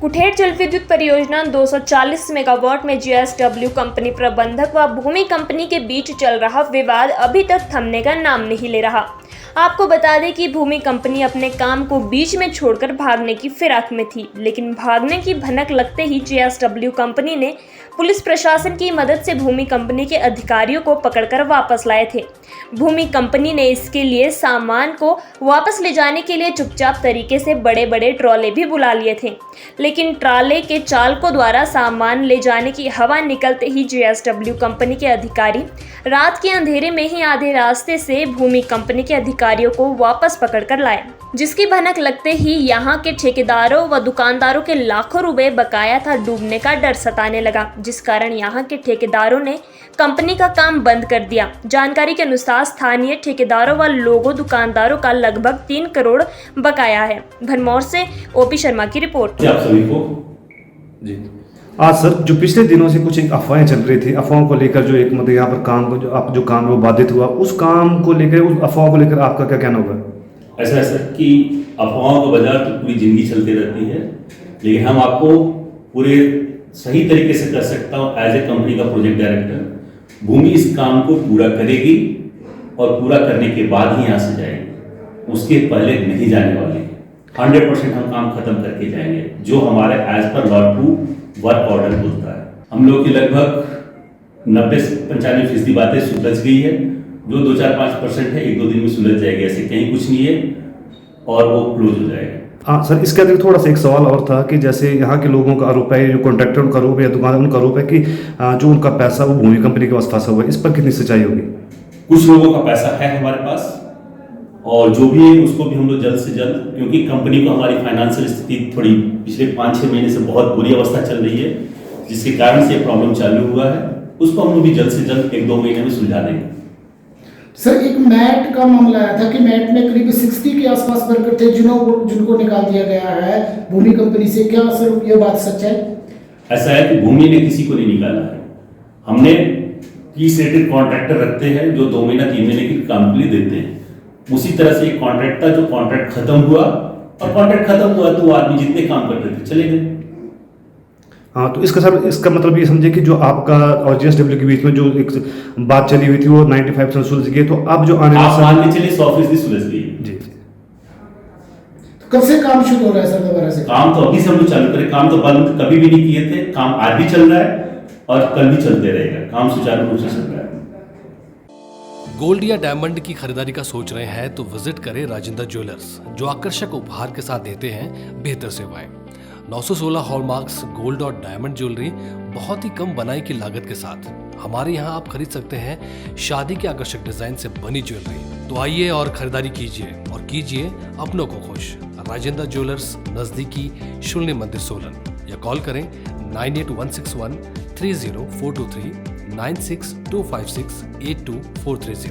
कुठेड़ जल विद्युत परियोजना 240 मेगावाट में जेएसडब्ल्यू कंपनी प्रबंधक व भूमि कंपनी के बीच चल रहा विवाद अभी तक थमने का नाम नहीं ले रहा। आपको बता दें कि भूमि कंपनी अपने काम को बीच में छोड़कर भागने की फिराक में थी, लेकिन भागने की भनक लगते ही जेएसडब्ल्यू कंपनी ने पुलिस प्रशासन की मदद से भूमि कंपनी के अधिकारियों को पकड़कर वापस लाए थे। भूमि कंपनी ने इसके लिए सामान को वापस ले जाने के लिए चुपचाप तरीके से बड़े बड़े ट्रॉले भी बुला लिए थे, लेकिन ट्राले के चालकों द्वारा सामान ले जाने की हवा निकलते ही जेएसडब्ल्यू कंपनी के अधिकारी रात के अंधेरे में ही आधे रास्ते से भूमि कंपनी के अधिकारियों को वापस पकड़कर लाए, जिसकी भनक लगते ही यहाँ के ठेकेदारों व दुकानदारों के लाखों रुपए बकाया था डूबने का डर सताने लगा, जिस कारण यहाँ के ठेकेदारों ने कंपनी का काम बंद कर दिया। जानकारी के अनुसार स्थानीय ठेकेदारों व लोगों दुकानदारों का लगभग 3 करोड़ बकाया है। भरमौर से ओपी शर्मा की रिपोर्ट। आप सभी को जी आज सर, जो पिछले दिनों से कुछ एक अफवाहें चल रही थी, अफवाहों को लेकर जो एक मतलब यहाँ पर काम को जो काम वो बाधित हुआ, उस काम को लेकर, उस अफवाहों को लेकर आपका क्या कहना होगा? ऐसा है सर कि अफवाहों का बाजार तो पूरी जिंदगी चलती रहती है, लेकिन हम आपको पूरे सही तरीके से कर सकता हूँ एज ए कंपनी का प्रोजेक्ट डायरेक्टर। भूमि इस काम को पूरा करेगी और पूरा करने के बाद ही यहाँ से जाएगी, उसके पहले नहीं जाने वाली। 100% हम काम खत्म करके जाएंगे, जो हमारे as per law to work order बोलता है। हम लोग की लगभग 90-95% बातें सुलझ गई है, जो 2-4-5% है 1-2 दिन में सुलझ जाएगी, ऐसे कहीं कुछ नहीं है और वो क्लोज हो जाएगा। हाँ सर, इसके अंदर थोड़ा सा एक सवाल और था कि जैसे यहाँ के लोगों का आरोप है, जो कॉन्ट्रैक्टर उनका आरोप है या दुकानदार उनका आरोप है कि जो उनका पैसा वो भूमि कंपनी के पास फंसा हुआ है, इस पर कितनी सच्चाई होगी? कुछ लोगों का पैसा है हमारे पास और जो भी है उसको भी हम लोग जल्द से जल्द, क्योंकि कंपनी को हमारी फाइनेंशियल स्थिति थोड़ी पिछले 5-6 महीने से बहुत बुरी अवस्था चल रही है, जिसके कारण से प्रॉब्लम चालू हुआ है, उसको हम लोग भी जल्द से जल्द 1-2 महीने में सुलझा देंगे। सर, एक मैट का मामला आया था कि मैट में करीब 60 के आसपास वर्कर थे जिनको निकाल दिया गया है भूमि कंपनी से। क्या सर ये बात सच है? ऐसा है कि भूमि ने किसी को नहीं निकाला है। हमने पीस रेटेड कॉन्ट्रैक्टर रखते हैं जो 2 महीना 3 महीने के काम के लिए देते हैं। उसी तरह से एक कॉन्ट्रैक्ट था, जो कॉन्ट्रैक्ट खत्म हुआ और कॉन्ट्रैक्ट खत्म हुआ तो वो आदमी जितने काम कर रहे थे चले गए। हाँ, तो इसका मतलब ये समझे कि जो आपका और जेएसडब्ल्यू के बीच में जो एक बात चली हुई थी वो 95% सुलझ गई, तो अब जो आने वाला मान के चलिए 100% सुलझ गई। जी। तो कब से काम शुरू हो रहा है सर दोबारा से? काम तो अभी से हम लोग चालू करें, काम तो बंद कभी भी नहीं किए थे, काम आज भी चल रहा है और कल भी चलते रहेगा, काम सुचारू रूप से चल रहा है। गोल्ड या डायमंड की खरीदारी का सोच रहे हैं तो विजिट करें राजेंद्र ज्वेलर्स, जो आकर्षक उपहार के साथ देते हैं बेहतर सेवाएं। 916 हॉलमार्क्स गोल्ड और डायमंड ज्वेलरी बहुत ही कम बनाई की लागत के साथ। हमारे यहाँ आप खरीद सकते हैं शादी के आकर्षक डिजाइन से बनी ज्वेलरी। तो आइए और खरीदारी कीजिए और कीजिए अपनों को खुश। राजेंद्र ज्वेलर्स, नजदीकी शून्य मंदिर सोलन, या कॉल करें 9816130423 9625682430।